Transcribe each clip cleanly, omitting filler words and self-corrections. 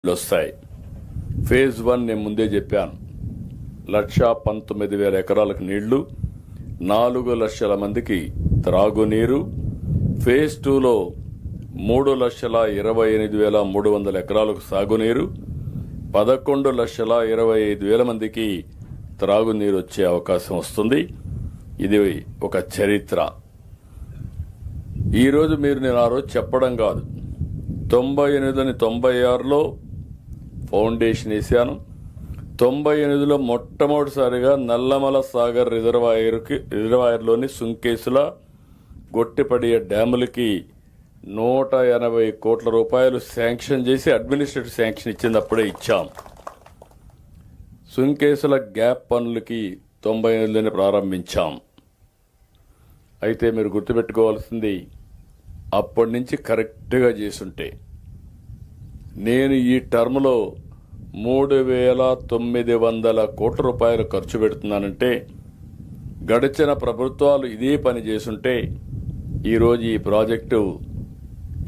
వస్తాయి. ఫేజ్ 1 నేను ముందే చెప్పాను, 1,19,000 ఎకరాలకు నీళ్లు, 4 లక్షల మందికి త్రాగునీరు. ఫేజ్ 2లో 3,28,300 ఎకరాలకు సాగునీరు, 11,25,000 మందికి త్రాగునీరు వచ్చే అవకాశం వస్తుంది. ఇది ఒక చరిత్ర. ఈరోజు నేను ఆ రోజు చెప్పడం కాదు, 98 96లో ఫౌండేషన్ వేశాను. 98లో మొట్టమొదటిసారిగా నల్లమల సాగర్ రిజర్వాయర్లోని సుంకేసుల గొట్టిపడియ డ్యాములకి 180 కోట్ల రూపాయలు శాంక్షన్ చేసి అడ్మినిస్ట్రేటివ్ శాంక్షన్ ఇచ్చినప్పుడే ఇచ్చాం. సుంకేసుల గ్యాప్ పనులకి 98లోనే ప్రారంభించాం. అయితే మీరు గుర్తుపెట్టుకోవాల్సింది, అప్పటి నుంచి కరెక్ట్గా చేసుంటే నేను ఈ టర్మ్లో 3,900 కోట్ల రూపాయలు ఖర్చు పెడుతున్నానంటే, గడిచిన ప్రభుత్వాలు ఇదే పని చేసుంటే ఈరోజు ఈ ప్రాజెక్టు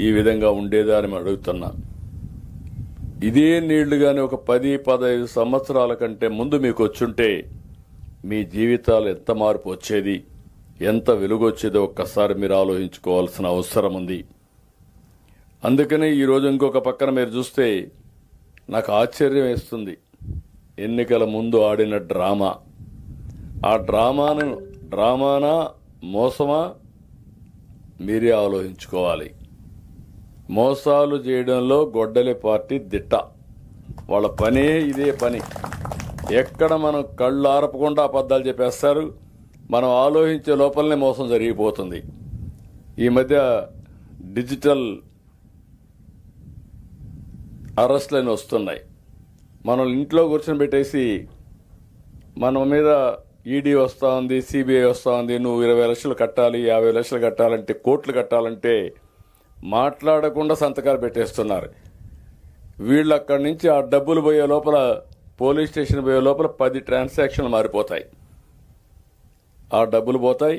ఈ విధంగా ఉండేదా అని అడుగుతున్నా. ఇదే నీళ్లు కానీ ఒక 10-15 సంవత్సరాల కంటే ముందు మీకు వచ్చుంటే మీ జీవితాలు ఎంత మార్పు వచ్చేది, ఎంత వెలుగు వచ్చేదో ఒక్కసారి మీరు ఆలోచించుకోవాల్సిన అవసరం ఉంది. అందుకనే ఈరోజు ఇంకొక పక్కన మీరు చూస్తే నాకు ఆశ్చర్యం వేస్తుంది. ఎన్నికల ముందు ఆడిన డ్రామా, ఆ డ్రామానా మోసమా మీరే ఆలోచించుకోవాలి. మోసాలు చేయడంలో గొడ్డలి పార్టీ దిట్ట. వాళ్ళ పనే ఇదే పని. ఎక్కడ మనం కళ్ళు ఆరపకుండా అబద్ధాలు చెప్పేస్తారు, మనం ఆలోచించే లోపలనే మోసం జరిగిపోతుంది. ఈ మధ్య డిజిటల్ అరెస్ట్లని వస్తున్నాయి. మనం ఇంట్లో కూర్చొని పెట్టేసి మన మీద ఈడీ వస్తూ ఉంది, సిబిఐ వస్తూ ఉంది, నువ్వు 20 లక్షలు కట్టాలి, 50 లక్షలు కట్టాలంటే, కోట్లు కట్టాలంటే మాట్లాడకుండా సంతకాలు పెట్టేస్తున్నారు. వీళ్ళు అక్కడి నుంచి ఆ డబ్బులు పోయే లోపల, పోలీస్ స్టేషన్ పోయే లోపల 10 ట్రాన్సాక్షన్లు మారిపోతాయి. ఆ డబ్బులు పోతాయి.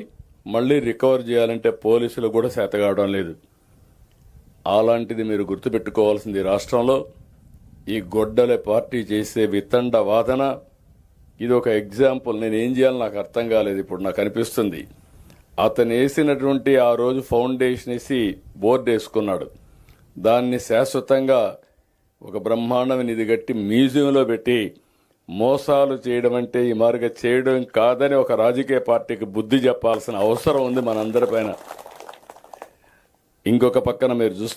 మళ్ళీ రికవర్ చేయాలంటే పోలీసులు కూడా చేతగావడం లేదు. అలాంటిది మీరు గుర్తుపెట్టుకోవాల్సింది. రాష్ట్రంలో ఈ గొడ్డలే పార్టీ చేసే వితండ వాదన ఇది ఒక ఎగ్జాంపుల్. నేను ఏం చేయాలో నాకు అర్థం కాలేదు. ఇప్పుడు నాకు అనిపిస్తుంది, అతను వేసినటువంటి ఆ రోజు ఫౌండేషన్ వేసి బోర్డు వేసుకున్నాడు. దాన్ని శాశ్వతంగా ఒక బ్రహ్మాండమైన ఇది కట్టి మ్యూజియంలో పెట్టి మోసాలు చేయడం అంటే ఈ మార్గం చేయడం కాదని ఒక రాజకీయ పార్టీకి బుద్ధి చెప్పాల్సిన అవసరం ఉంది మనందరిపైన. ఇంకొక పక్కన మీరు చూస్తే